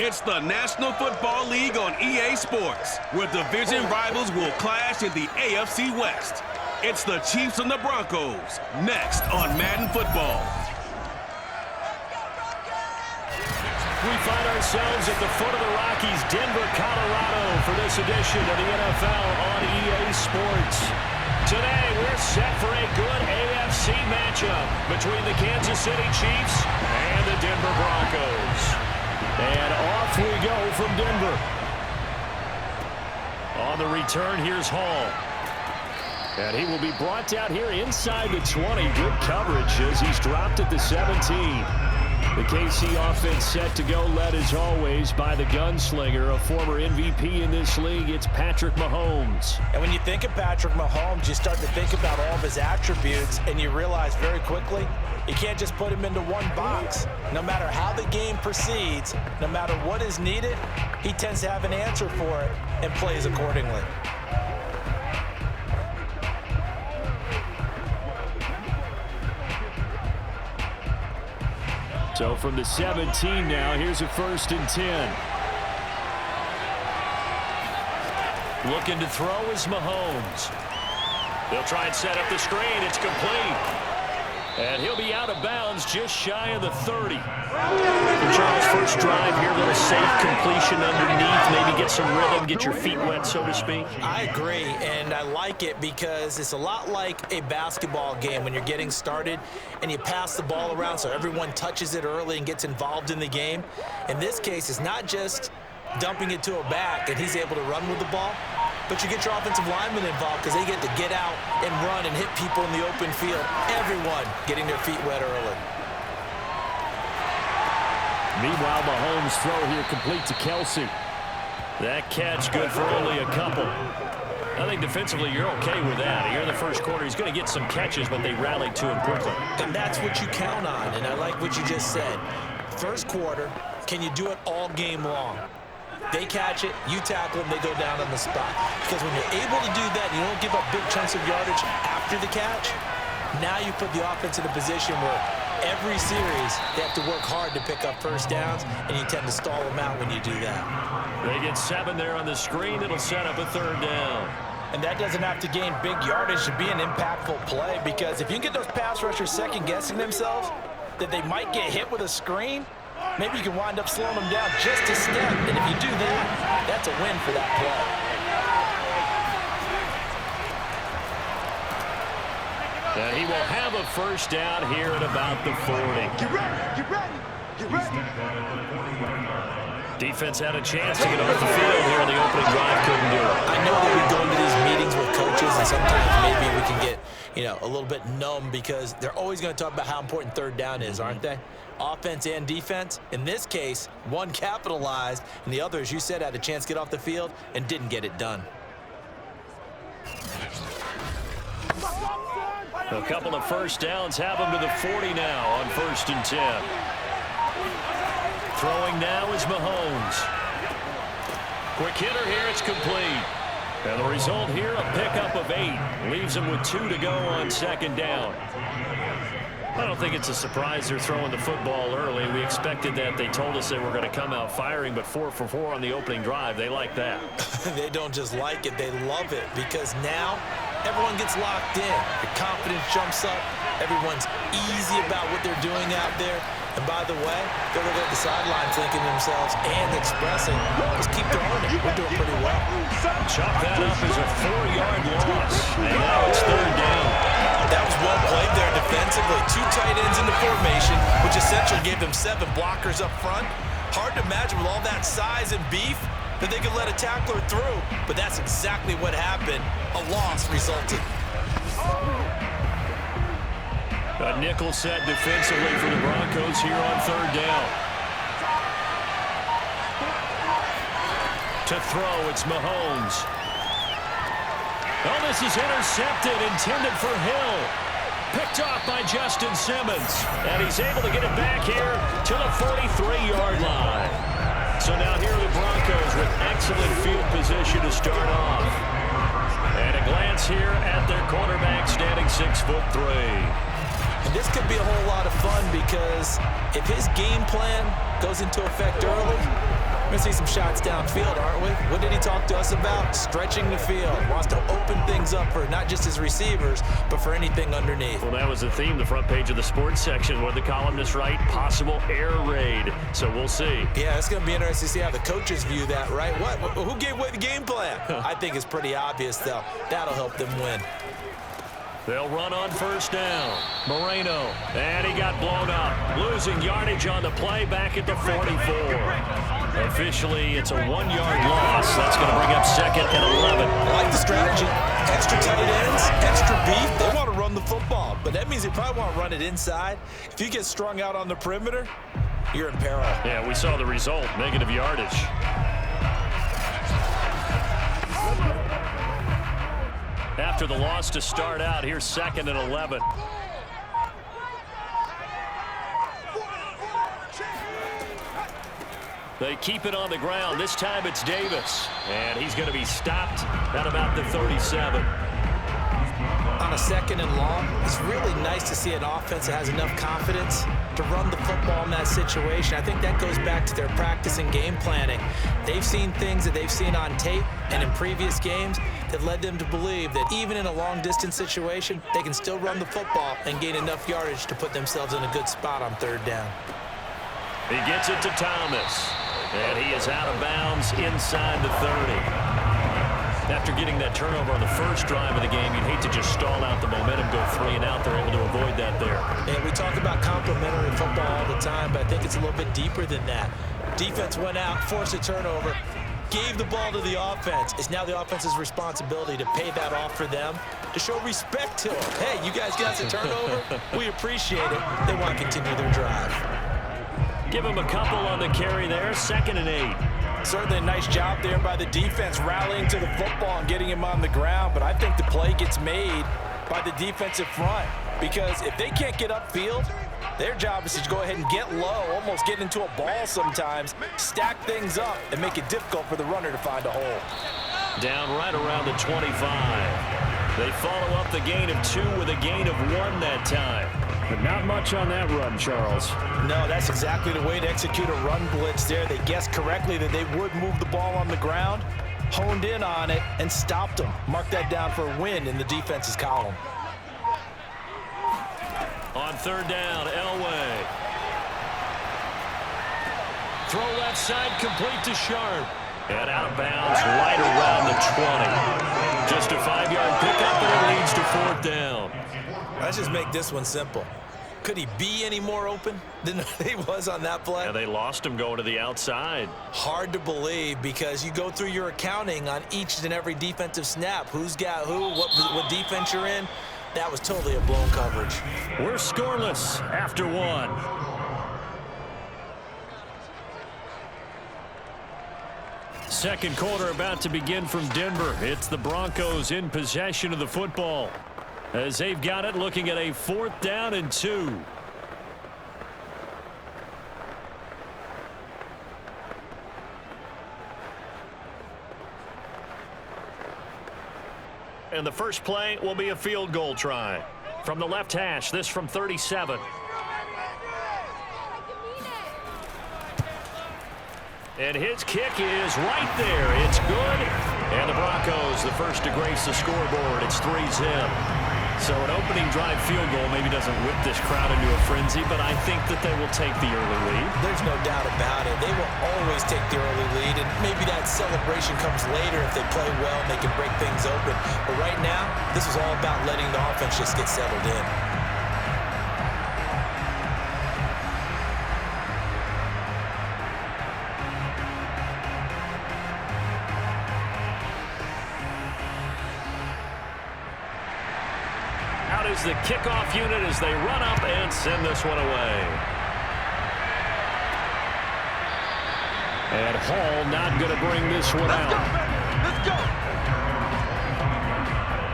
It's the National Football League on EA Sports, where division rivals will clash in the AFC West. It's the Chiefs and the Broncos, next on Madden Football. We find ourselves at the foot of the Rockies, Denver, Colorado, for this edition of the NFL on EA Sports. Today, we're set for a good AFC matchup between the Kansas City Chiefs and the Denver Broncos. And off we go from Denver. On the return, here's Hall. And he will be brought down here inside the 20. Good coverage as he's dropped at the 17. The KC offense set to go, led as always by the gunslinger, a former MVP in this league. It's Patrick Mahomes. And when you think of Patrick Mahomes, you start to think about all of his attributes, and you realize very quickly, you can't just put him into one box. No matter how the game proceeds, no matter what is needed, he tends to have an answer for it and plays accordingly. So from the 17 now, here's a 1st and 10. Looking to throw is Mahomes. They'll try and set up the screen. It's complete. And he'll be out of bounds just shy of the 30. Charles, first drive here, a little safe completion underneath. Maybe get some rhythm, get your feet wet, so to speak. I agree, and I like it because it's a lot like a basketball game when you're getting started and you pass the ball around so everyone touches it early and gets involved in the game. In this case, it's not just dumping it to a back and he's able to run with the ball, but you get your offensive linemen involved because they get to get out and run and hit people in the open field. Everyone getting their feet wet early. Meanwhile, Mahomes' throw here complete to Kelsey. That catch good for only a couple. I think defensively you're okay with that. Here in the first quarter, he's going to get some catches, but they rallied to him quickly. And that's what you count on, and I like what you just said. First quarter, can you do it all game long? They catch it, you tackle them, they go down on the spot. Because when you're able to do that, you don't give up big chunks of yardage after the catch, now you put the offense in a position where every series they have to work hard to pick up first downs, and you tend to stall them out when you do that. They get 7 there on the screen. It'll set up a 3rd down. And that doesn't have to gain big yardage to be an impactful play, because if you can get those pass rushers second-guessing themselves that they might get hit with a screen, maybe you can wind up slowing them down just a step. And if you do that, that's a win for that play. And he will have a first down here at about the 40. Get ready, get ready, get ready. Defense had a chance to get off the field here in the opening drive, couldn't do it. I know that we go into these meetings with coaches, and sometimes maybe we can get, a little bit numb because they're always going to talk about how important 3rd down is, aren't they? Offense and defense. In this case, one capitalized, and the other, as you said, had a chance to get off the field and didn't get it done. A couple of first downs have them to the 40 now on 1st and 10. Throwing now is Mahomes. Quick hitter here, it's complete. And the result here, a pickup of 8. Leaves them with 2 to go on 2nd down. I don't think it's a surprise they're throwing the football early. We expected that. They told us they were going to come out firing, but 4 for 4 on the opening drive. They like that. They don't just like it, they love it, because now everyone gets locked in. The confidence jumps up. Everyone's easy about what they're doing out there. And by the way, they're looking at the sideline thinking to themselves and expressing, just keep throwing it. We're doing pretty well. Chop that up as a 4-yard loss. And now it's 3rd down. That was well played there defensively. 2 tight ends in the formation, which essentially gave them 7 blockers up front. Hard to imagine with all that size and beef that they could let a tackler through, but that's exactly what happened. A loss resulted. A nickel set defensively for the Broncos here on 3rd down. To throw, it's Mahomes. Oh, this is intercepted, intended for Hill. Picked off by Justin Simmons. And he's able to get it back here to the 43-yard line. So now here are the Broncos with excellent field position to start off. And a glance here at their quarterback standing 6'3". And this could be a whole lot of fun because if his game plan goes into effect early, We're going to see some shots downfield, aren't we? What did he talk to us about? Stretching the field. Wants to open things up for not just his receivers, but for anything underneath. Well, that was the theme, the front page of the sports section. What did the columnist write? Possible air raid. So we'll see. Yeah, it's going to be interesting to see how the coaches view that, right? What? Who gave away the game plan? I think it's pretty obvious, though. That'll help them win. They'll run on first down. Moreno, and he got blown up. Losing yardage on the play back at the 44. Officially, it's a 1-yard loss. That's going to bring up 2nd and 11. I like the strategy. Extra tight ends, extra beef. They want to run the football, but that means they probably want to run it inside. If you get strung out on the perimeter, you're in peril. Yeah, we saw the result, negative yardage. After the loss to start out, here's 2nd and 11. They keep it on the ground. This time it's Davis. And he's going to be stopped at about the 37. On a 2nd and long, it's really nice to see an offense that has enough confidence to run the football in that situation. I think that goes back to their practice and game planning. They've seen things that they've seen on tape and in previous games that led them to believe that even in a long-distance situation, they can still run the football and gain enough yardage to put themselves in a good spot on 3rd down. He gets it to Thomas, and he is out of bounds inside the 30. After getting that turnover on the first drive of the game, you'd hate to just stall out the momentum, go 3 and out. They're able to avoid that there. And we talk about complementary football all the time, but I think it's a little bit deeper than that. Defense went out, forced a turnover, gave the ball to the offense. It's now the offense's responsibility to pay that off for them, to show respect to them. Hey, you guys got a turnover? We appreciate it. They want to continue their drive. Give him a couple on the carry there, 2nd and 8. Certainly a nice job there by the defense rallying to the football and getting him on the ground, but I think the play gets made by the defensive front because if they can't get upfield, their job is to go ahead and get low, almost get into a ball sometimes, stack things up, and make it difficult for the runner to find a hole. Down right around the 25. They follow up the gain of 2 with a gain of 1 that time. But not much on that run, Charles. No, that's exactly the way to execute a run blitz there. They guessed correctly that they would move the ball on the ground, honed in on it, and stopped them. Mark that down for a win in the defense's column. On 3rd down, Elway. Throw left side, complete to Sharpe. And out of bounds, right around the 20. Just a 5-yard pickup, and it leads to 4th down. Let's just make this one simple. Could he be any more open than he was on that play? Yeah, they lost him going to the outside. Hard to believe because you go through your accounting on each and every defensive snap. Who's got who, what defense you're in. That was totally a blown coverage. We're scoreless after 1. Second quarter about to begin from Denver. It's the Broncos in possession of the football, as they've got it looking at a 4th down and 2. And the first play will be a field goal try. From the left hash, this from 37. And his kick is right there. It's good. And the Broncos, the first to grace the scoreboard. It's 3-zip. So an opening drive field goal maybe doesn't whip this crowd into a frenzy, but I think that they will take the early lead. There's no doubt about it. They will always take the early lead, and maybe that celebration comes later if they play well and they can break things open. But right now, this is all about letting the offense just get settled in. Is the kickoff unit as they run up and send this one away. And Hall not going to bring this one out. Let's go.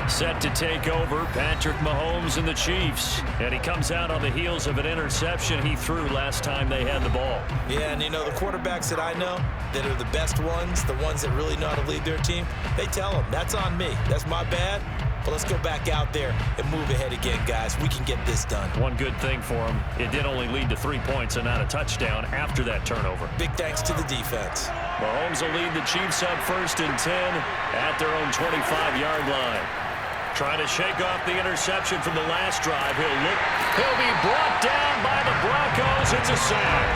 Set to take over, Patrick Mahomes and the Chiefs. And he comes out on the heels of an interception he threw last time they had the ball. Yeah, and you know, the quarterbacks that I know that are the best ones, the ones that really know how to lead their team, they tell them, that's on me. That's my bad. But let's go back out there and move ahead again, guys. We can get this done. One good thing for him, it did only lead to 3 points and not a touchdown after that turnover. Big thanks to the defense. Mahomes will lead the Chiefs up 1st and 10 at their own 25-yard line. Trying to shake off the interception from the last drive. He'll be brought down by the Broncos. It's a sack.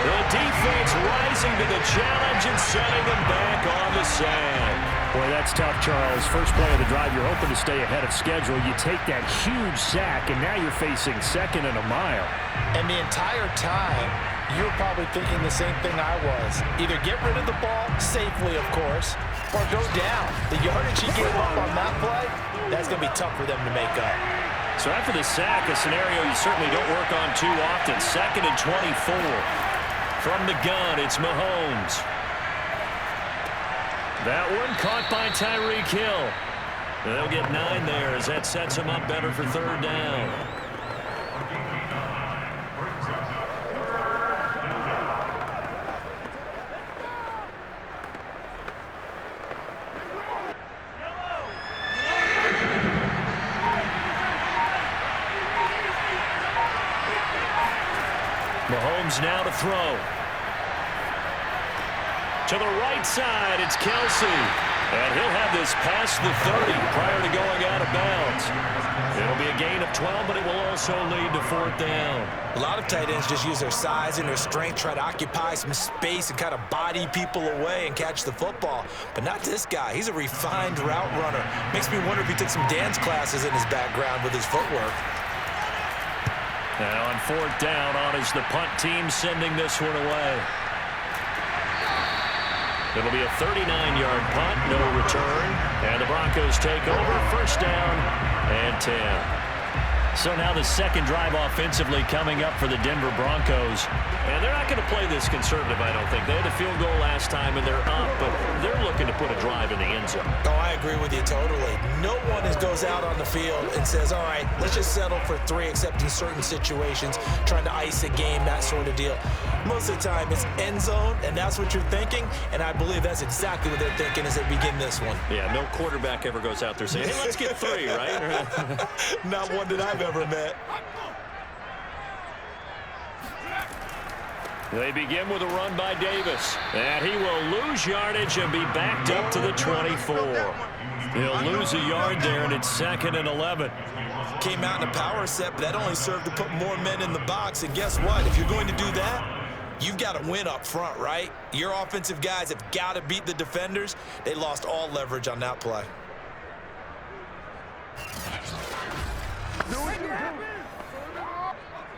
The defense rising to the challenge and setting them back on the sand. Boy, that's tough, Charles. First play of the drive, you're hoping to stay ahead of schedule. You take that huge sack, and now you're facing 2nd and a mile. And the entire time, you're probably thinking the same thing I was. Either get rid of the ball, safely, of course, or go down. The yardage he gave up on that play, that's going to be tough for them to make up. So after the sack, a scenario you certainly don't work on too often. 2nd and 24. From the gun, it's Mahomes. That one caught by Tyreek Hill. They'll get 9 there as that sets him up better for 3rd down. Mahomes now to throw. To the right side, it's Kelsey. And he'll have this past the 30 prior to going out of bounds. It'll be a gain of 12, but it will also lead to 4th down. A lot of tight ends just use their size and their strength, try to occupy some space and kind of body people away and catch the football. But not this guy. He's a refined route runner. Makes me wonder if he took some dance classes in his background with his footwork. And on 4th down, Otis, the punt team sending this one away. It'll be a 39-yard punt, no return. And the Broncos take over, 1st down and 10. So now the 2nd drive offensively coming up for the Denver Broncos. And they're not going to play this conservative, I don't think. They had a field goal last time, and they're up, but they're looking to put a drive in the end zone. Oh, I agree with you totally. No one goes out on the field and says, all right, let's just settle for 3, except in certain situations, trying to ice a game, that sort of deal. Most of the time, it's end zone, and that's what you're thinking, and I believe that's exactly what they're thinking as they begin this one. Yeah, no quarterback ever goes out there saying, hey, let's get 3, right? Not one that I've ever met. They begin with a run by Davis, and he will lose yardage and be backed up to the 24. He'll lose a yard there, and it's 2nd and 11. Came out in a power set, but that only served to put more men in the box, and guess what? If you're going to do that, you've got to win up front, right? Your offensive guys have got to beat the defenders. They lost all leverage on that play.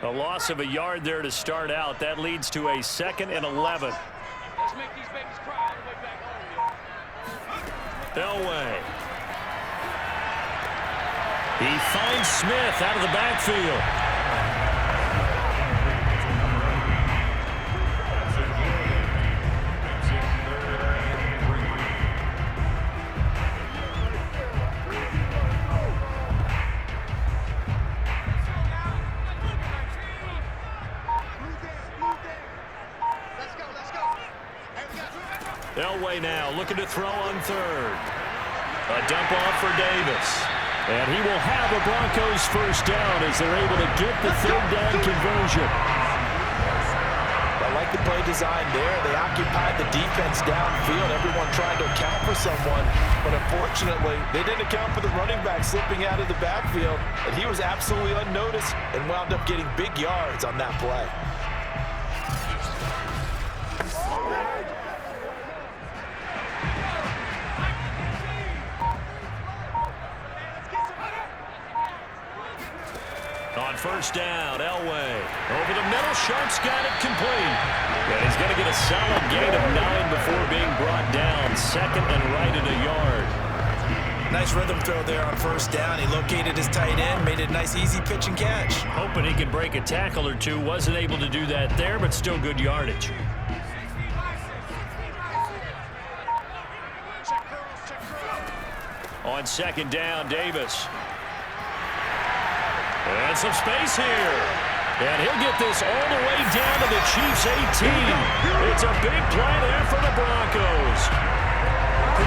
A loss of a yard there to start out. That leads to a 2nd and 11. Let's make these babies cry all the way back home. Elway. He finds Smith out of the backfield. Elway now looking to throw on 3rd. A dump off for Davis. And he will have a Broncos 1st down as they're able to get the 3rd down conversion. I like the play design there. They occupied the defense downfield. Everyone trying to account for someone. But unfortunately, they didn't account for the running back slipping out of the backfield. And he was absolutely unnoticed and wound up getting big yards on that play. On 1st down, Elway. Over the middle, Sharpe's got it complete. And he's going to get a solid gain of 9 before being brought down. 2nd and right at a yard. Nice rhythm throw there on 1st down. He located his tight end, made it a nice, easy pitch and catch. Hoping he could break a tackle or two. Wasn't able to do that there, but still good yardage. On 2nd down, Davis. And some space here. And he'll get this all the way down to the Chiefs' 18. It's a big play there for the Broncos.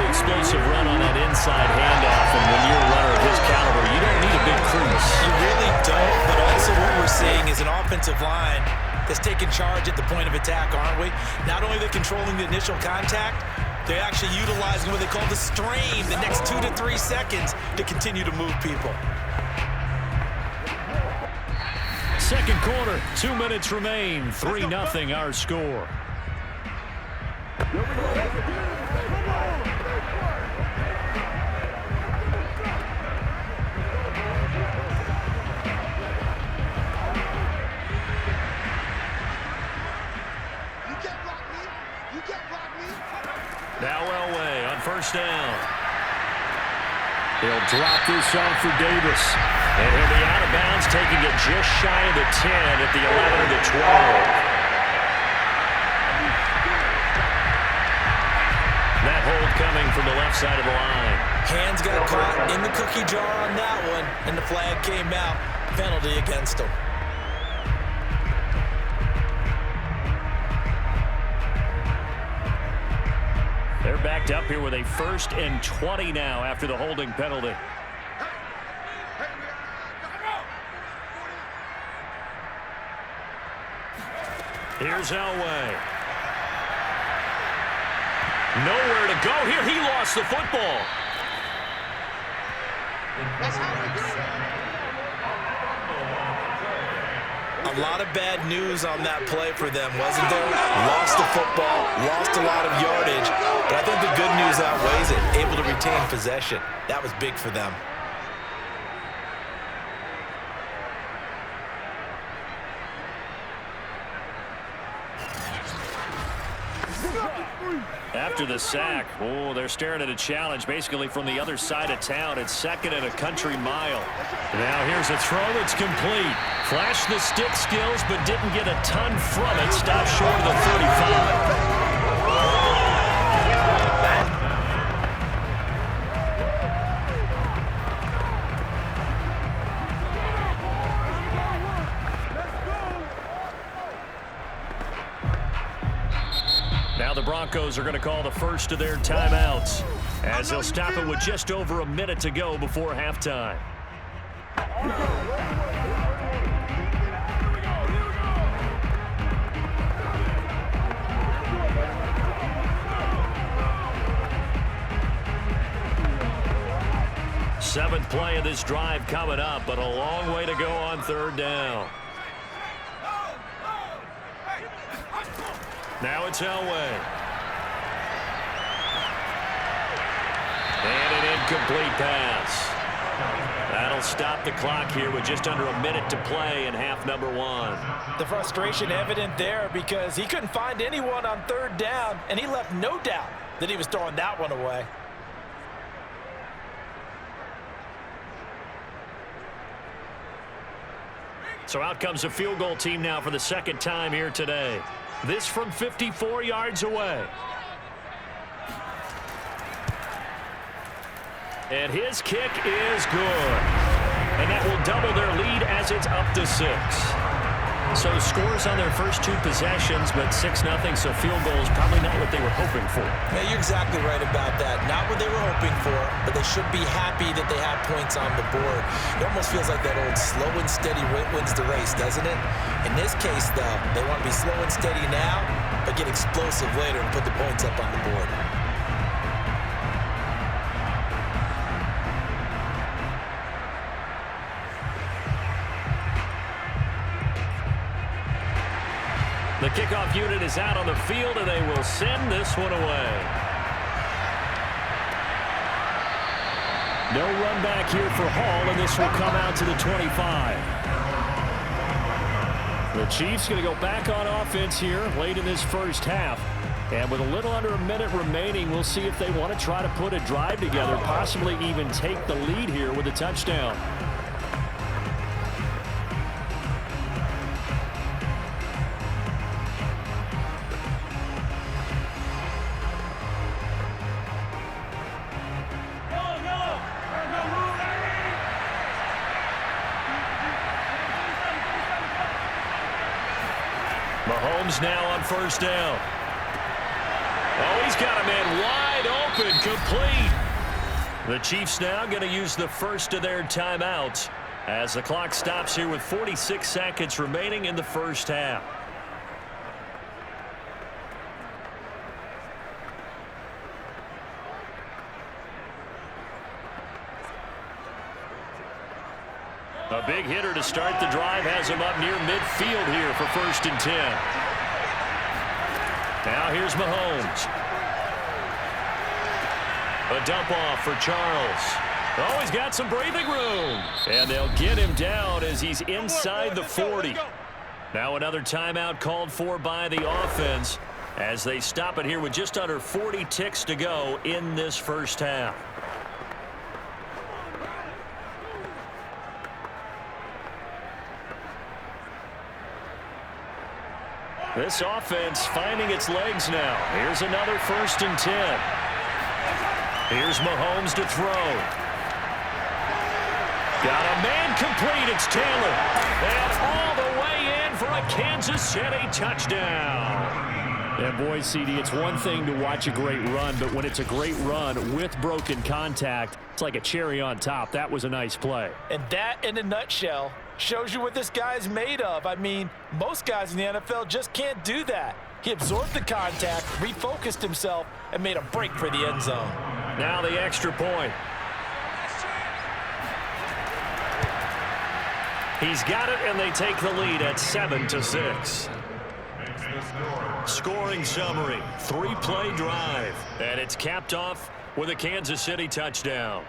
Really explosive run on that inside handoff, and when you're a runner of his caliber, you don't need a big crease. You really don't, but also what we're seeing is an offensive line that's taking charge at the point of attack, aren't we? Not only are they controlling the initial contact, they're actually utilizing what they call the strain, the next 2 to 3 seconds, to continue to move people. Second quarter, 2 minutes remain. 3-0 our score. Now Elway on first down. He'll drop this off for Davis. And he'll be out of bounds, taking it just shy of the 10 at the 11 of the 12. That hold coming from the left side of the line. Hands got caught in the cookie jar on that one, and the flag came out. Penalty against him. They're backed up here with a 1st and 20 now after the holding penalty. Here's Elway. Nowhere to go here. He lost the football. A lot of bad news on that play for them, wasn't there? Lost the football, lost a lot of yardage, but I think the good news outweighs it. Able to retain possession. That was big for them. After the sack, they're staring at a challenge basically from the other side of town. It's 2nd and a country mile. Now here's a throw that's complete. Flashed the stick skills, but didn't get a ton from it. Stopped short of the 35. Now the Broncos are going to call the first of their timeouts as they'll stop it with just over a minute to go before halftime. Seventh play of this drive coming up, but a long way to go on 3rd down. Now it's Elway. And an incomplete pass. That'll stop the clock here with just under a minute to play in half number 1. The frustration evident there because he couldn't find anyone on 3rd down, and he left no doubt that he was throwing that one away. So out comes a field goal team now for the 2nd time here today. This from 54 yards away. And his kick is good. And that will double their lead as it's up to 6. So scores on their first 2 possessions, but 6-0, so field goal is probably not what they were hoping for. Yeah, you're exactly right about that. Not what they were hoping for, but they should be happy that they have points on the board. It almost feels like that old slow and steady wins the race, doesn't it? In this case, though, they want to be slow and steady now, but get explosive later and put the points up on the board. The kickoff unit is out on the field, and they will send this one away. No run back here for Hall, and this will come out to the 25. The Chiefs going to go back on offense here late in this first half. And with a little under a minute remaining, we'll see if they want to try to put a drive together, possibly even take the lead here with a touchdown. Mahomes now on first down. Oh, he's got a man wide open, complete. The Chiefs now going to use the first of their timeouts as the clock stops here with 46 seconds remaining in the first half. A big hitter to start the drive has him up near midfield here for 1st and 10. Now here's Mahomes. A dump off for Charles. Oh, he's got some breathing room. And they'll get him down as he's inside the 40. Now another timeout called for by the offense as they stop it here with just under 40 ticks to go in this first half. This offense finding its legs now. Here's another 1st and 10. Here's Mahomes to throw. Got a man complete. It's Taylor. And all the way in for a Kansas City touchdown. And boy, CD, it's one thing to watch a great run, but when it's a great run with broken contact, it's like a cherry on top. That was a nice play. And that, in a nutshell, shows you what this guy's made of. I mean, most guys in the NFL just can't do that. He absorbed the contact, refocused himself, and made a break for the end zone. Now the extra point. He's got it, and they take the lead at 7-6. Scoring summary, 3-play drive. And it's capped off with a Kansas City touchdown.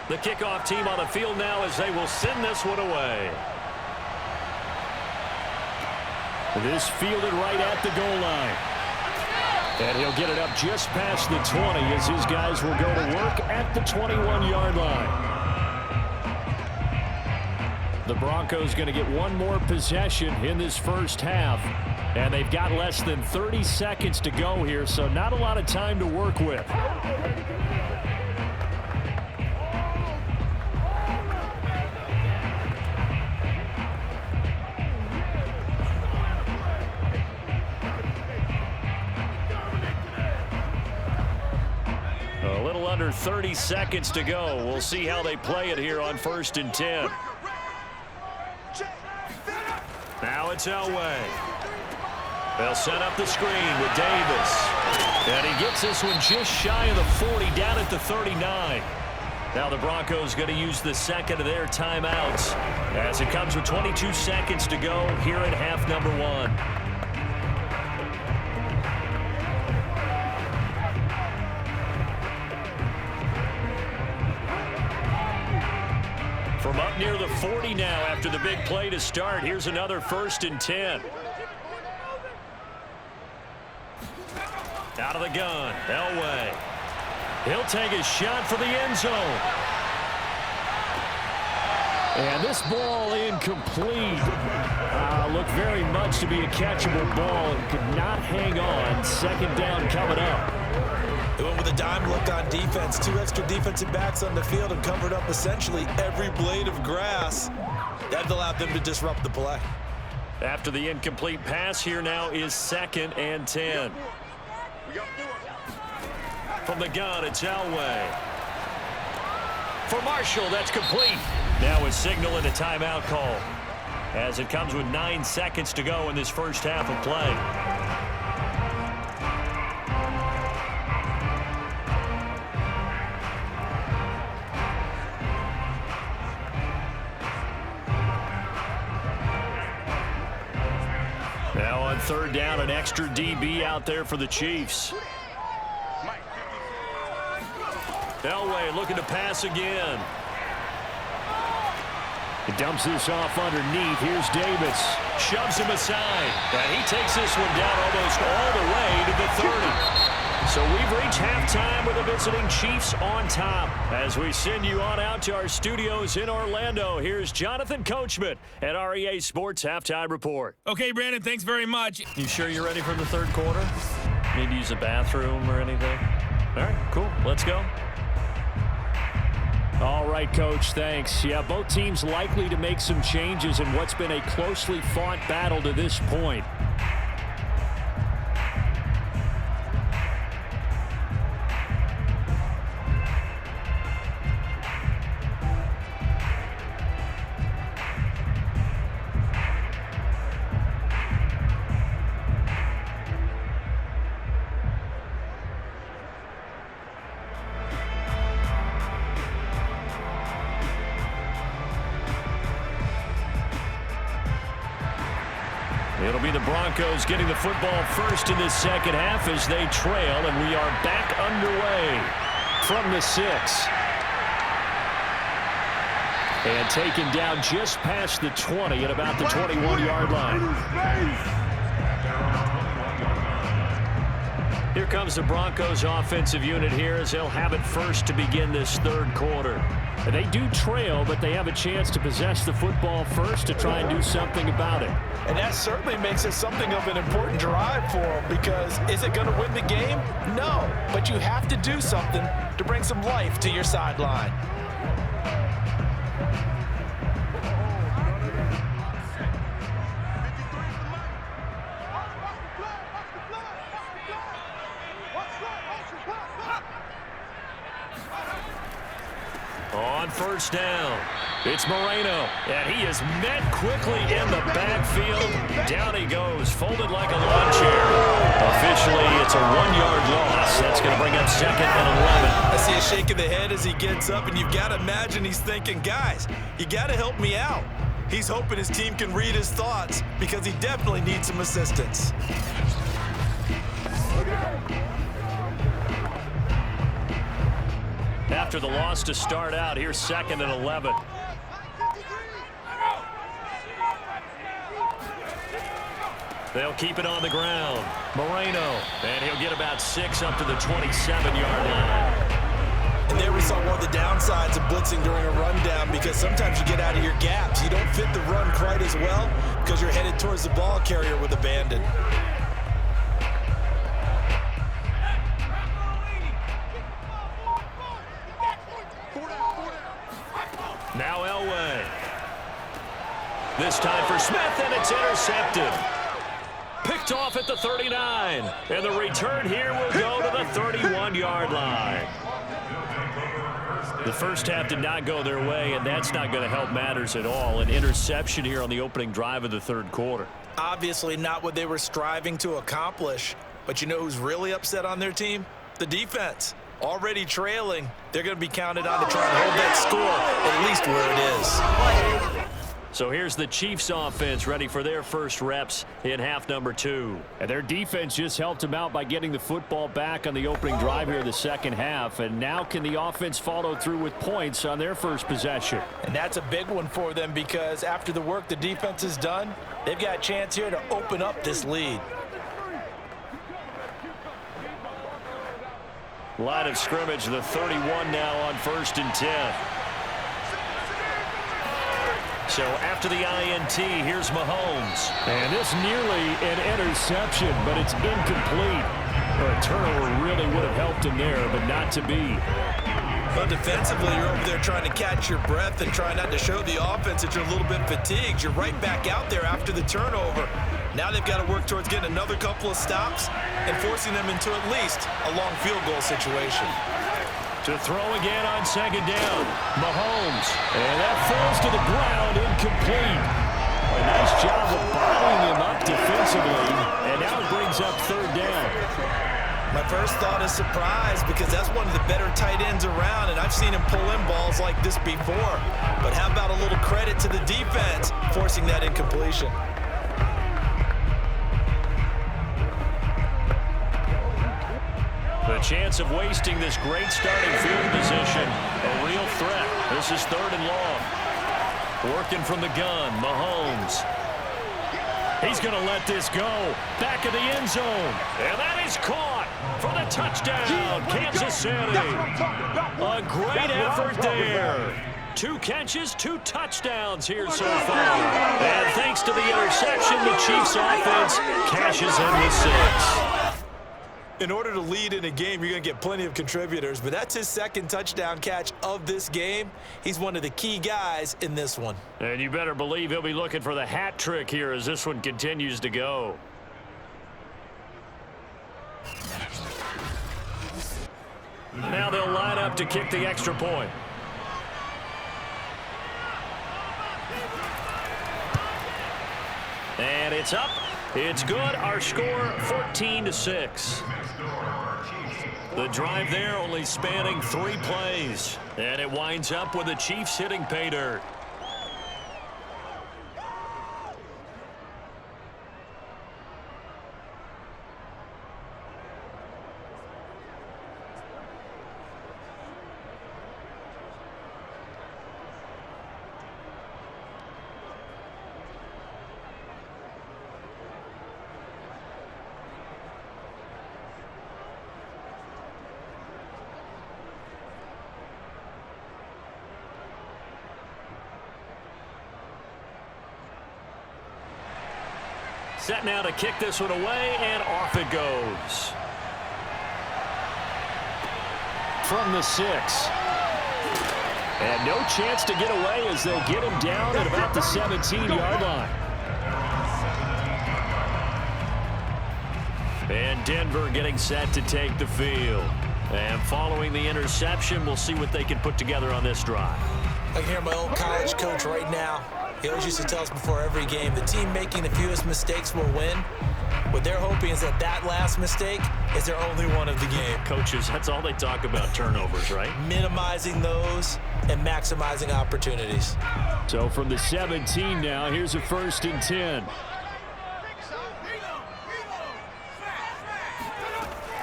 The kickoff team on the field now as they will send this one away. This fielded right at the goal line. And he'll get it up just past the 20 as his guys will go to work at the 21-yard line. The Broncos going to get one more possession in this first half. And they've got less than 30 seconds to go here, so not a lot of time to work with. A little under 30 seconds to go. We'll see how they play it here on 1st and 10. Now it's Elway. They'll set up the screen with Davis. And he gets this one just shy of the 40, down at the 39. Now the Broncos going to use the second of their timeouts as it comes with 22 seconds to go here at half number 1. From up near the 40 now after the big play to start. Here's another 1st and 10. Out of the gun, Elway. He'll take a shot for the end zone. And this ball incomplete. Looked very much to be a catchable ball and could not hang on. 2nd down coming up. They went with a dime look on defense. 2 extra defensive backs on the field and covered up essentially every blade of grass. That allowed them to disrupt the play. After the incomplete pass, here now is 2nd and 10. From the gun, it's Elway. For Marshall, that's complete. Now a signal and a timeout call as it comes with 9 seconds to go in this first half of play. Now on 3rd down, an extra DB out there for the Chiefs. Elway looking to pass again. He dumps this off underneath. Here's Davis. Shoves him aside. And he takes this one down almost all the way to the 30. So we've reached halftime with the visiting Chiefs on top. As we send you on out to our studios in Orlando, here's Jonathan Coachman at our EA Sports Halftime Report. Okay, Brandon, thanks very much. You sure you're ready for the third quarter? Need to use a bathroom or anything? All right, cool. Let's go. All right, Coach, thanks. Yeah, both teams likely to make some changes in what's been a closely fought battle to this point. It'll be the Broncos getting the football first in this second half as they trail, and we are back underway From the 6. And taken down just past the 20 at about the 21-yard line. Here comes the Broncos offensive unit here as they'll have it first to begin this third quarter. And they do trail, but they have a chance to possess the football first to try and do something about it. And that certainly makes it something of an important drive for them, because is it going to win the game? No, but you have to do something to bring some life to your sideline. On first down, it's Moreno, and he is met quickly in the backfield. Down he goes, folded like a lawn chair. Officially, it's a 1-yard loss. That's going to bring up 2nd and 11. I see a shake of the head as he gets up, and you've got to imagine he's thinking, guys, you got to help me out. He's hoping his team can read his thoughts because he definitely needs some assistance. After the loss to start out, here's 2nd and 11. They'll keep it on the ground. Moreno, and he'll get about 6 up to the 27-yard line. And there we saw one of the downsides of blitzing during a rundown, because sometimes you get out of your gaps. You don't fit the run quite as well because you're headed towards the ball carrier with abandon. Now Elway. This time for Smith, and it's intercepted. Picked off at the 39. And the return here will go to the 31-yard line. The first half did not go their way, and that's not going to help matters at all. An interception here on the opening drive of the third quarter. Obviously not what they were striving to accomplish. But you know who's really upset on their team? The defense. Already trailing, they're going to be counted on to try and hold that score at least where it is. So here's the Chiefs offense ready for their first reps in half number 2. And their defense just helped them out by getting the football back on the opening drive here in the second half. And now can the offense follow through with points on their first possession? And that's a big one for them, because after the work the defense has done, they've got a chance here to open up this lead. Line of scrimmage, the 31 now on 1st and 10. So after the INT, here's Mahomes. And this nearly an interception, but it's incomplete. A turnover really would have helped him there, but not to be. But defensively, you're over there trying to catch your breath and try not to show the offense that you're a little bit fatigued. You're right back out there after the turnover. Now they've got to work towards getting another couple of stops and forcing them into at least a long field goal situation. To throw again on 2nd down, Mahomes. And that falls to the ground, incomplete. A nice job of bottling him up defensively, and now it brings up 3rd down. My first thought is surprise, because that's one of the better tight ends around, and I've seen him pull in balls like this before. But how about a little credit to the defense forcing that incompletion? The chance of wasting this great starting field position, a real threat. This is 3rd and long. Working from the gun, Mahomes. He's going to let this go. Back of the end zone. And that is caught for the touchdown, Kansas City. A great effort there. 2 catches, 2 touchdowns here so far. And thanks to the interception, the Chiefs offense cashes in with 6. In order to lead in a game, you're going to get plenty of contributors, but that's his 2nd touchdown catch of this game. He's one of the key guys in this one. And you better believe he'll be looking for the hat trick here as this one continues to go. Now they'll line up to kick the extra point. And it's up. It's good. Our score, 14-6. The drive there only spanning 3 plays. And it winds up with the Chiefs hitting pay dirt. Set now to kick this one away, and off it goes. From the 6. And no chance to get away as they'll get him down at about the 17-yard line. And Denver getting set to take the field. And following the interception, we'll see what they can put together on this drive. I can hear my old college coach right now. He always used to tell us before every game, the team making the fewest mistakes will win. What they're hoping is that that last mistake is their only one of the game. Coaches, that's all they talk about, turnovers, right? Minimizing those and maximizing opportunities. So from the 17 now, here's a 1st and 10.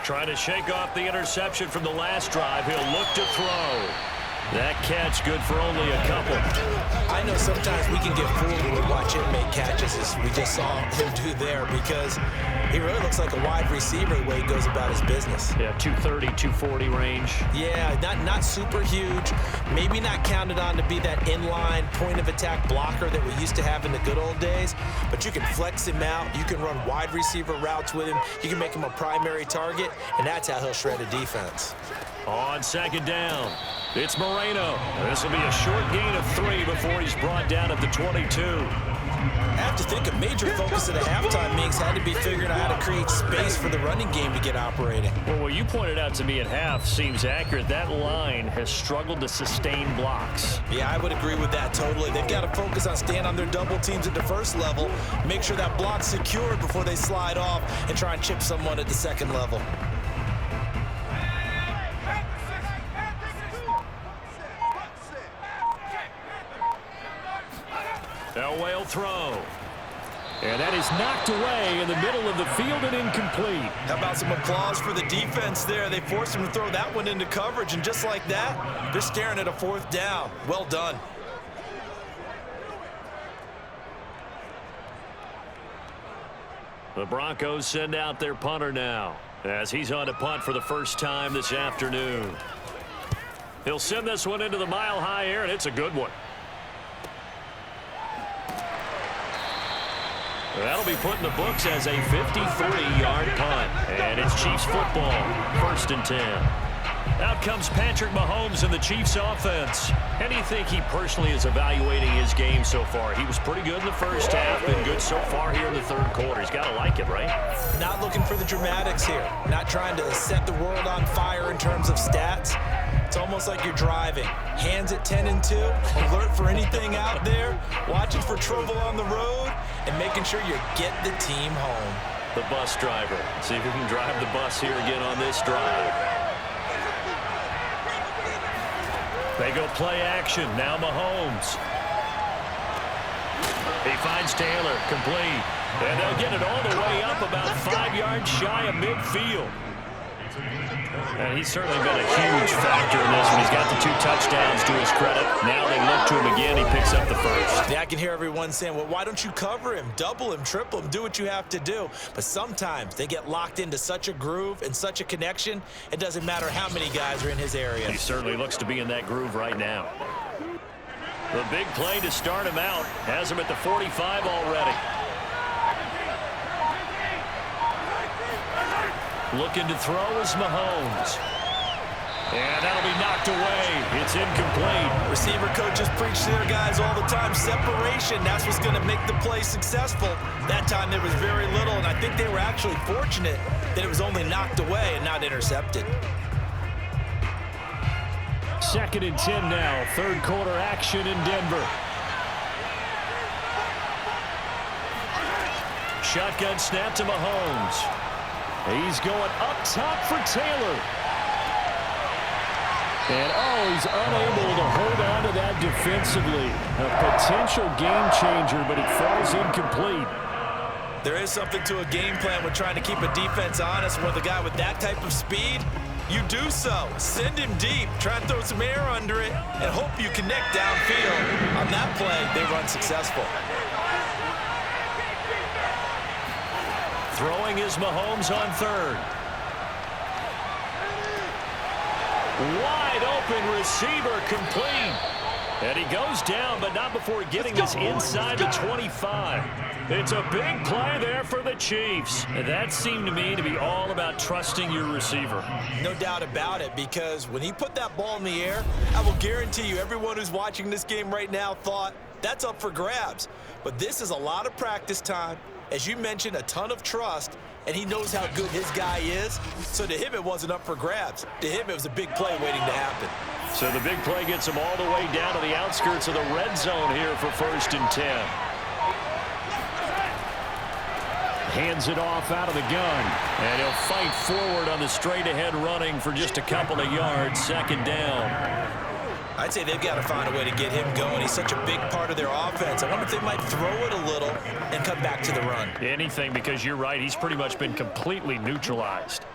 Trying to shake off the interception from the last drive. He'll look to throw. That catch good for only a couple. I know sometimes we can get fooled when we watch him make catches, as we just saw him do there, because he really looks like a wide receiver the way he goes about his business. Yeah, 230, 240 range. Yeah, not super huge. Maybe not counted on to be that inline point-of-attack blocker that we used to have in the good old days, but you can flex him out. You can run wide receiver routes with him. You can make him a primary target, and that's how he'll shred a defense. On 2nd down, it's Moreno. This will be a short gain of 3 before he's brought down at the 22. I have to think a major focus of the halftime meetings had to be figuring out how to create space for the running game to get operating. Well, what you pointed out to me at half seems accurate. That line has struggled to sustain blocks. Yeah, I would agree with that totally. They've got to focus on staying on their double teams at the 1st level, make sure that block's secured before they slide off and try and chip someone at the 2nd level. Elway will throw. And that is knocked away in the middle of the field and incomplete. How about some applause for the defense there? They forced him to throw that one into coverage, and just like that, they're staring at a 4th down. Well done. The Broncos send out their punter now, as he's on to punt for the first time this afternoon. He'll send this one into the mile-high air, and it's a good one. That'll be put in the books as a 53-yard punt. And it's Chiefs football, 1st and 10. Out comes Patrick Mahomes in the Chiefs offense. How do you think he personally is evaluating his game so far? He was pretty good in the 1st half, been good so far here in the 3rd quarter. He's got to like it, right? Not looking for the dramatics here. Not trying to set the world on fire in terms of stats. It's almost like you're driving. Hands at 10 and 2, alert for anything out there, watching for trouble on the road, and making sure you get the team home. The bus driver. See if we can drive the bus here again on this drive. They go play action. Now Mahomes. He finds Taylor, complete. And they'll get it all the way up about 5 yards shy of midfield. And he's certainly been a huge factor in this one. He's got the 2 touchdowns to his credit. Now they look to him again. He picks up the first. Yeah, I can hear everyone saying, well, why don't you cover him? Double him, triple him, do what you have to do. But sometimes they get locked into such a groove and such a connection, it doesn't matter how many guys are in his area. He certainly looks to be in that groove right now. The big play to start him out has him at the 45 already. Looking to throw is Mahomes. And that'll be knocked away. It's incomplete. Receiver coaches preach to their guys all the time. Separation, that's what's going to make the play successful. That time there was very little, and I think they were actually fortunate that it was only knocked away and not intercepted. 2nd and 10 now. 3rd quarter action in Denver. Shotgun snap to Mahomes. He's going up top for Taylor. And, he's unable to hold on to that defensively. A potential game changer, but it falls incomplete. There is something to a game plan with trying to keep a defense honest. With a guy with that type of speed, you do so. Send him deep. Try and throw some air under it and hope you connect downfield. On that play, they run successful. Throwing is Mahomes on 3rd. Wide open receiver complete. And he goes down, but not before getting this inside the 25. It's a big play there for the Chiefs. And that seemed to me to be all about trusting your receiver. No doubt about it, because when he put that ball in the air, I will guarantee you everyone who's watching this game right now thought that's up for grabs. But this is a lot of practice time. As you mentioned, a ton of trust, and he knows how good his guy is. So to him, it wasn't up for grabs. To him, it was a big play waiting to happen. So the big play gets him all the way down to the outskirts of the red zone here for 1st and 10. Hands it off out of the gun. And he'll fight forward on the straight-ahead running for just a couple of yards. 2nd down. I'd say they've got to find a way to get him going. He's such a big part of their offense. I wonder if they might throw it a little and come back to the run. Anything, because you're right. He's pretty much been completely neutralized.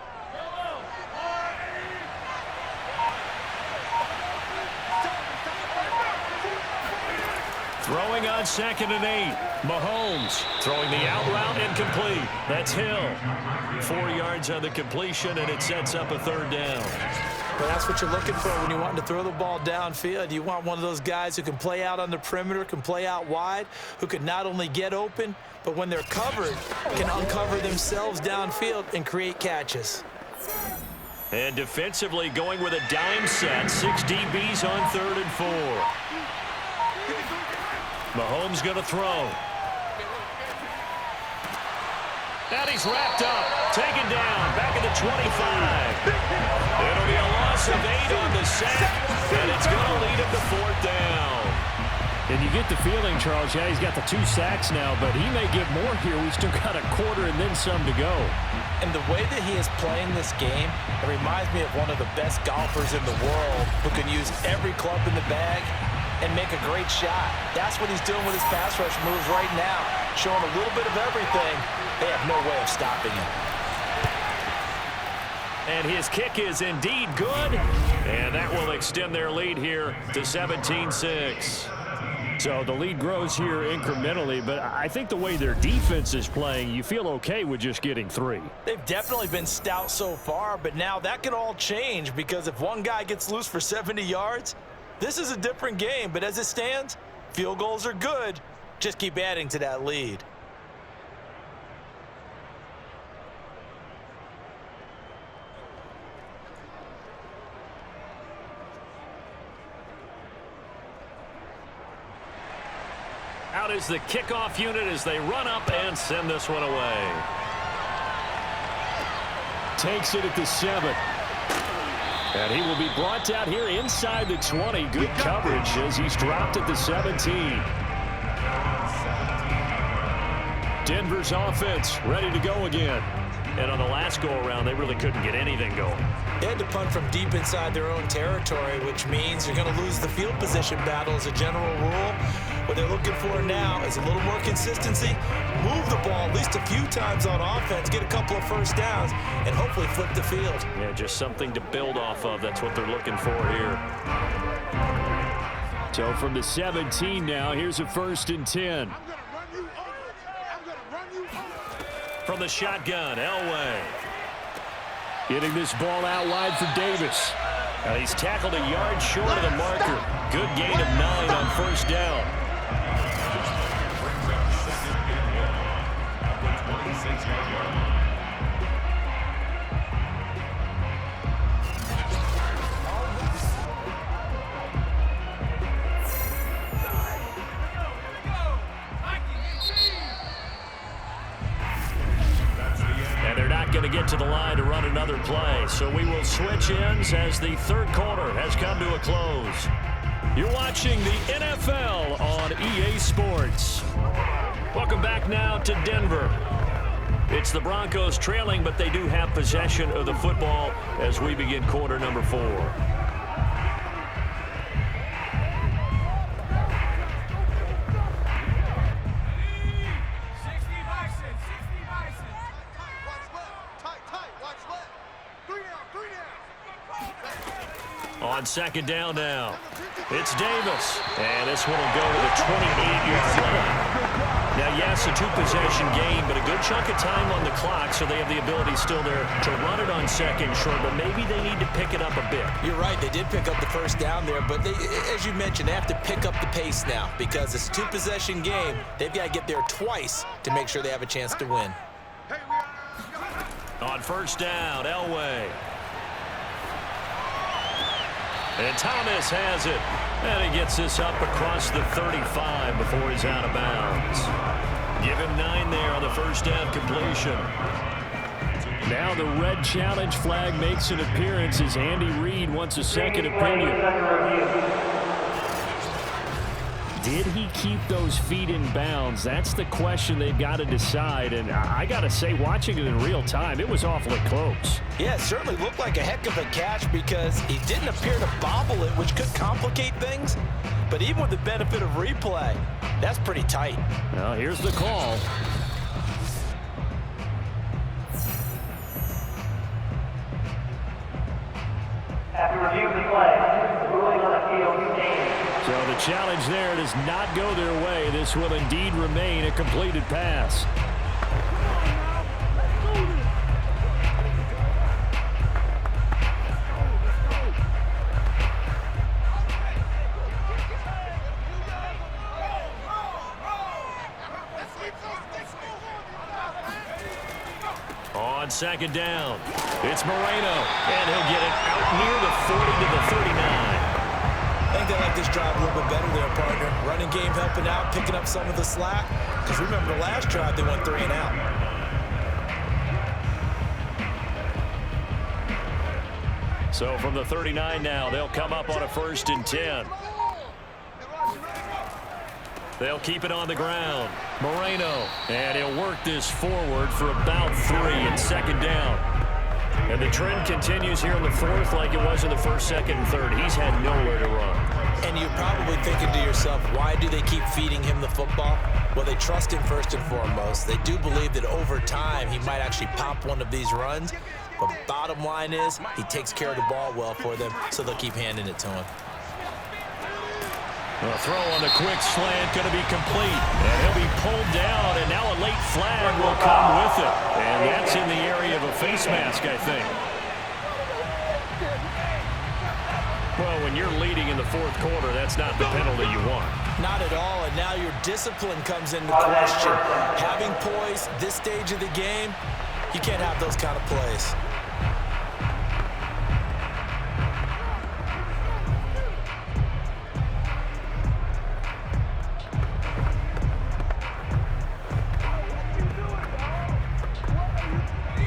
Throwing on 2nd and 8. Mahomes throwing the out route incomplete. That's Hill. 4 yards on the completion, and it sets up a 3rd down. But that's what you're looking for when you want to throw the ball downfield. You want one of those guys who can play out on the perimeter, can play out wide, who can not only get open, but when they're covered, can uncover themselves downfield and create catches. And defensively going with a dime set. 6 DBs on 3rd and 4. Mahomes going to throw. And he's wrapped up, taken down, back at the 25. It'll be a loss of 8 on the sack, and it's going to lead him to 4th down. And you get the feeling, Charles, yeah, he's got the 2 sacks now, but he may get more here. We've still got a quarter and then some to go. And the way that he is playing this game, it reminds me of one of the best golfers in the world who can use every club in the bag and make a great shot. That's what he's doing with his pass rush moves right now, showing a little bit of everything. They have no way of stopping him. And his kick is indeed good, and that will extend their lead here to 17-6. So the lead grows here incrementally, but I think the way their defense is playing, you feel okay with just getting 3. They've definitely been stout so far, but now that could all change, because if one guy gets loose for 70 yards, this is a different game. But as it stands, field goals are good. Just keep adding to that lead. Out is the kickoff unit as they run up and send this one away. Takes it at the 7. And he will be brought down here inside the 20. Good coverage as he's dropped at the 17. Denver's offense ready to go again. And on the last go-around, they really couldn't get anything going. They had to punt from deep inside their own territory, which means you're going to lose the field position battle as a general rule. What they're looking for now is a little more consistency, move the ball at least a few times on offense, get a couple of first downs, and hopefully flip the field. Yeah, just something to build off of. That's what they're looking for here. So from the 17 now, here's a 1st and 10. From the shotgun, Elway. Getting this ball out wide for Davis. Now he's tackled a yard short of the marker. Good gain of 9 on 1st down. And they're not going to get to the line to run another play. So we will switch ends as the 3rd quarter has come to a close. You're watching the NFL on EA Sports. Welcome back now to Denver. It's the Broncos trailing, but they do have possession of the football as we begin quarter number 4. On 2nd down now, it's Davis, and this one will go to the 28-yard line. Now, yes, a 2-possession game, but a good chunk of time on the clock, so they have the ability still there to run it on 2nd short, but maybe they need to pick it up a bit. You're right, they did pick up the 1st down there, but they, as you mentioned, they have to pick up the pace now because it's a 2-possession game. They've got to get there twice to make sure they have a chance to win. On 1st down, Elway. And Thomas has it. And he gets this up across the 35 before he's out of bounds. Give him 9 there on the 1st down completion. Now the red challenge flag makes an appearance as Andy Reid wants a second opinion. Did he keep those feet in bounds? That's the question they've got to decide. And I got to say, watching it in real time, it was awfully close. Yeah, it certainly looked like a heck of a catch because he didn't appear to bobble it, which could complicate things. But even with the benefit of replay, that's pretty tight. Well, here's the call. After reviewing the play, ruling on a POV game. So the challenge there does not go their way. This will indeed remain a completed pass. On 2nd down, it's Moreno, and he'll get it out near the 40 to the 39. I think they like this drive a little bit better there, partner. Running game helping out, picking up some of the slack. Because remember the last drive, they went 3 and out. So from the 39 now, they'll come up on a 1st and 10. They'll keep it on the ground. Moreno, and he'll work this forward for about 3 and 2nd down. And the trend continues here in the 4th like it was in the 1st, 2nd, and 3rd. He's had nowhere to run. And you're probably thinking to yourself, why do they keep feeding him the football? Well, they trust him first and foremost. They do believe that over time he might actually pop one of these runs. But bottom line is he takes care of the ball well for them, so they'll keep handing it to him. The throw on the quick slant going to be complete. And he'll be pulled down, and now a late flag will come with it. And that's in the area of a face mask, I think. Well, when you're leading in the 4th quarter, that's not the penalty you want. Not at all, and now your discipline comes into question. Having poise this stage of the game, you can't have those kind of plays.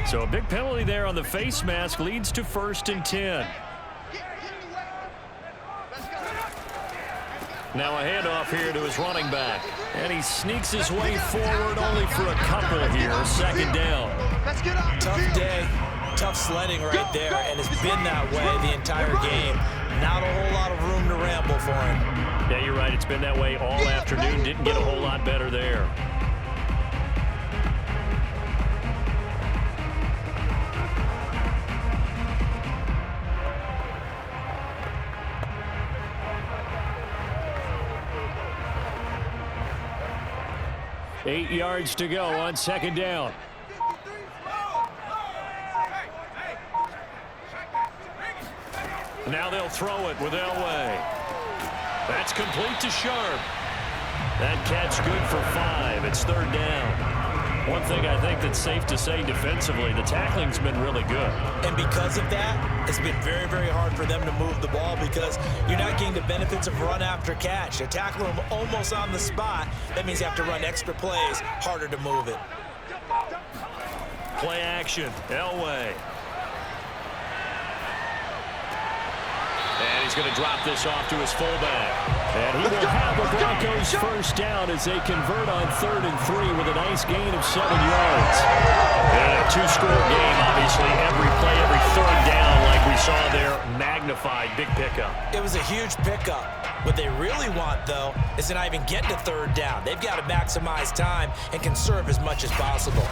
So a big penalty there on the face mask leads to 1st and 10. Now a handoff here to his running back. And he sneaks his way forward only for a couple here. 2nd down. Tough day, tough sledding right there, and it's been that way the entire game. Not a whole lot of room to ramble for him. Yeah, you're right. It's been that way all afternoon. Didn't get a whole lot better there. Eight yards to go on second down. Now they'll throw it with Elway. That's complete to Sharpe. That catch good for 5. It's third down. One thing I think that's safe to say defensively, the tackling's been really good. And because of that, it's been very, very hard for them to move the ball because you're not getting the benefits of run after catch. They're tackling them almost on the spot. That means you have to run extra plays, harder to move it. Play action, Elway. And he's going to drop this off to his fullback. And he will have the Broncos first down as they convert on 3rd and 3 with a nice gain of 7 yards. And a 2-score game, obviously. Every play, every third down, like we saw there, magnified. Big pickup. It was a huge pickup. What they really want, though, is to not even get to 3rd down. They've got to maximize time and conserve as much as possible.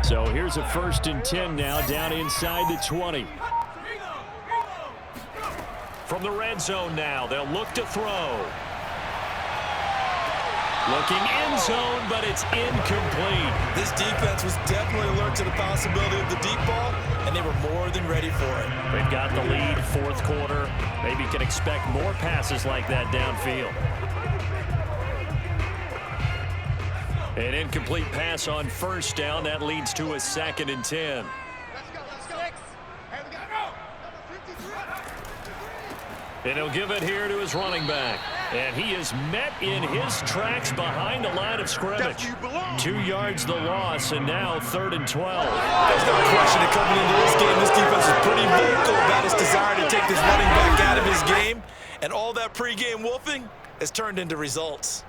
So here's a 1st and 10 now, down inside the 20. From the red zone now, they'll look to throw. Looking end zone, but it's incomplete. This defense was definitely alert to the possibility of the deep ball, and they were more than ready for it. They've got the lead, 4th quarter. Maybe can expect more passes like that downfield. An incomplete pass on 1st down. That leads to a 2nd and 10. And he'll give it here to his running back. And he is met in his tracks behind the line of scrimmage. 2 yards the loss, and now 3rd and 12. There's no question that coming into this game, this defense is pretty vocal about its desire to take this running back out of his game. And all that pregame wolfing has turned into results.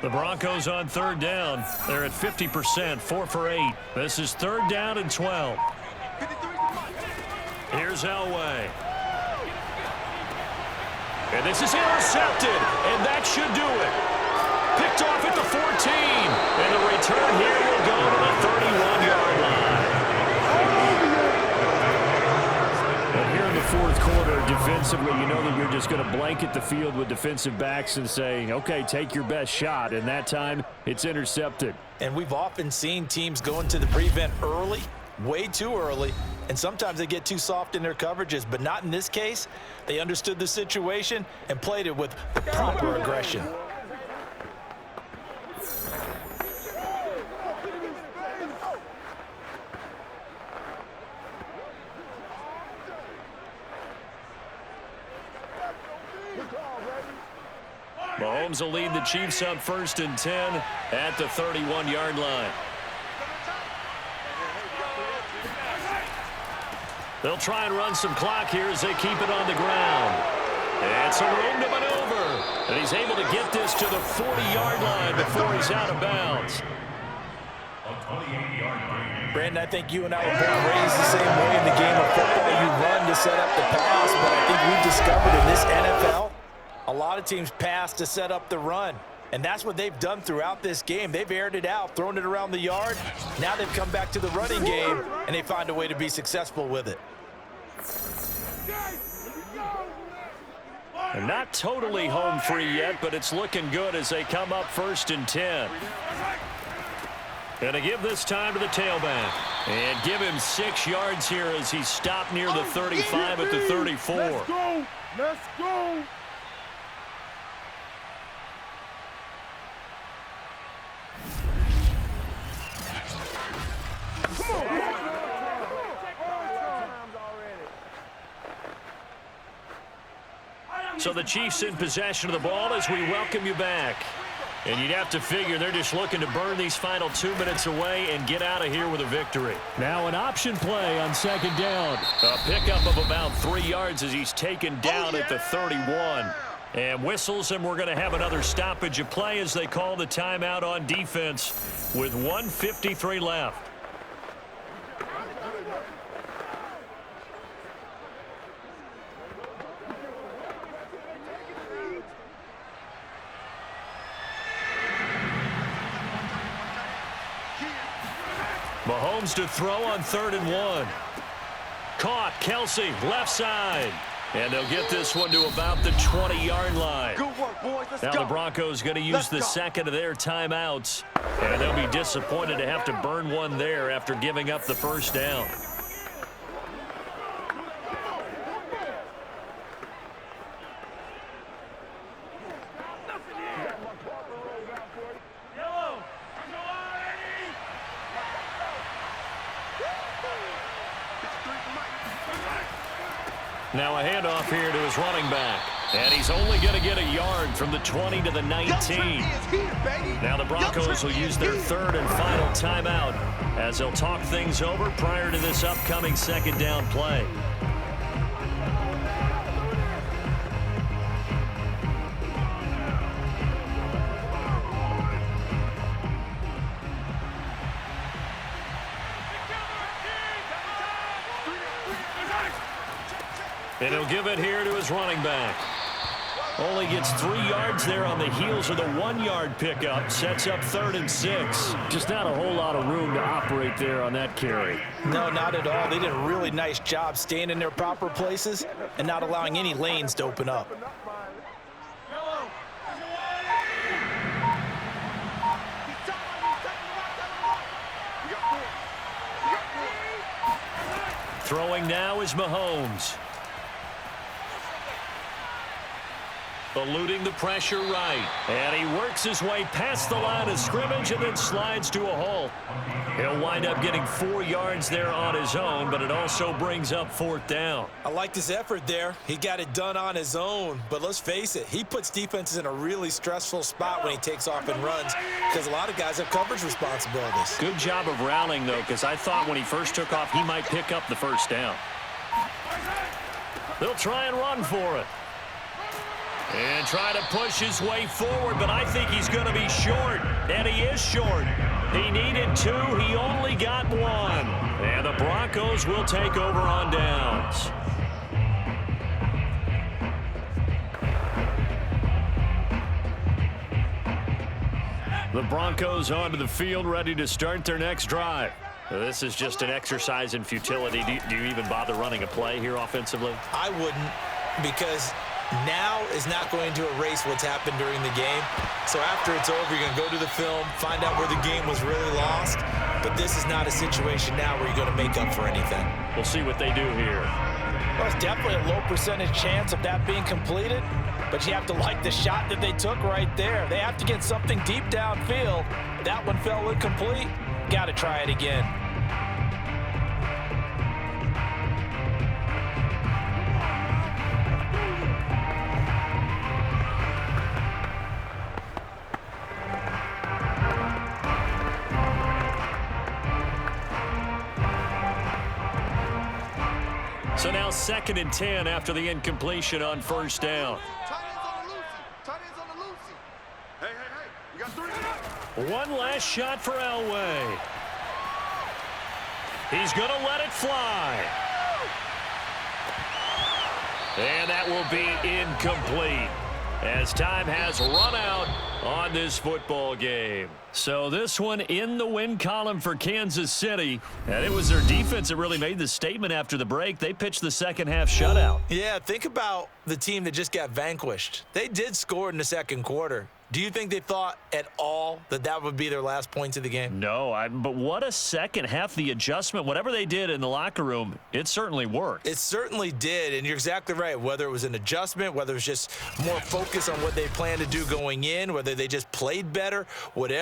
The Broncos on 3rd down. They're at 50%, 4 for 8. This is 3rd down and 12. Here's Elway. And this is intercepted, and that should do it. Picked off at the 14. And the return here will go to the 31-yard line. And here in the 4th quarter, defensively, you know that you're just going to blanket the field with defensive backs and say, okay, take your best shot. And that time, it's intercepted. And we've often seen teams go into the prevent early, way too early, and sometimes they get too soft in their coverages, but not in this case. They understood the situation and played it with the proper aggression. Mahomes will lead the Chiefs up 1st and 10 at the 31-yard line. They'll try and run some clock here as they keep it on the ground. And some room to maneuver. And he's able to get this to the 40-yard line before he's out of bounds. Brandon, I think you and I were both raised the same way in the game of football. You run to set up the pass, but I think we've discovered in this NFL, a lot of teams pass to set up the run. And that's what they've done throughout this game. They've aired it out, thrown it around the yard. Now they've come back to the running game, and they find a way to be successful with it. They're not totally home free yet, but it's looking good as they come up 1st and 10. Gonna give this time to the tailback. And give him 6 yards here as he stopped near the 35 at the 34. Let's go! Let's go! So the Chiefs in possession of the ball as we welcome you back. And you'd have to figure they're just looking to burn these final 2 minutes away and get out of here with a victory. Now an option play on 2nd down. A pickup of about 3 yards as he's taken down at the 31. And whistles, and we're going to have another stoppage of play as they call the timeout on defense with 1:53 left. Mahomes to throw on 3rd and 1. Caught. Kelsey, left side. And they'll get this one to about the 20-yard line. Good work, boys. Let's now go. The Broncos going to use the second of their timeouts. And they'll be disappointed to have to burn one there after giving up the first down. Now a handoff here to his running back. And he's only going to get a yard from the 20 to the 19. Now the Broncos will use their 3rd and final timeout as they'll talk things over prior to this upcoming second down play. And he'll give it here to his running back. Only gets 3 yards there on the heels of the 1-yard pickup. Sets up 3rd and 6. Just not a whole lot of room to operate there on that carry. No, not at all. They did a really nice job staying in their proper places and not allowing any lanes to open up. Throwing now is Mahomes. Eluding the pressure right. And he works his way past the line of scrimmage and then slides to a halt. He'll wind up getting 4 yards there on his own, but it also brings up 4th down. I liked his effort there. He got it done on his own. But let's face it, he puts defenses in a really stressful spot when he takes off and runs because a lot of guys have coverage responsibilities. Good job of rallying, though, because I thought when he first took off, he might pick up the first down. They'll try and run for it. And try to push his way forward, but I think he's going to be short. And he is short. He needed 2. He only got 1. And the Broncos will take over on downs. The Broncos onto the field, ready to start their next drive. This is just an exercise in futility. Do you even bother running a play here offensively? I wouldn't, because now is not going to erase what's happened during the game. So after it's over, you're going to go to the film, find out where the game was really lost. But this is not a situation now where you're going to make up for anything. We'll see what they do here. Well, it's definitely a low percentage chance of that being completed, but you have to like the shot that they took right there. They have to get something deep downfield. That one fell incomplete. Got to try it again. So now 2nd and 10 after the incompletion on 1st down. You got 3. One last shot for Elway. He's going to let it fly. And that will be incomplete as time has run out on this football game. So this one in the win column for Kansas City. And it was their defense that really made the statement after the break. They pitched the second half shutout. Yeah, think about the team that just got vanquished. They did score in the second quarter. Do you think they thought at all that that would be their last points of the game? No, but what a second half. The adjustment, whatever they did in the locker room, it certainly worked. It certainly did, and you're exactly right. Whether it was an adjustment, whether it was just more focus on what they planned to do going in, whether they just played better, whatever.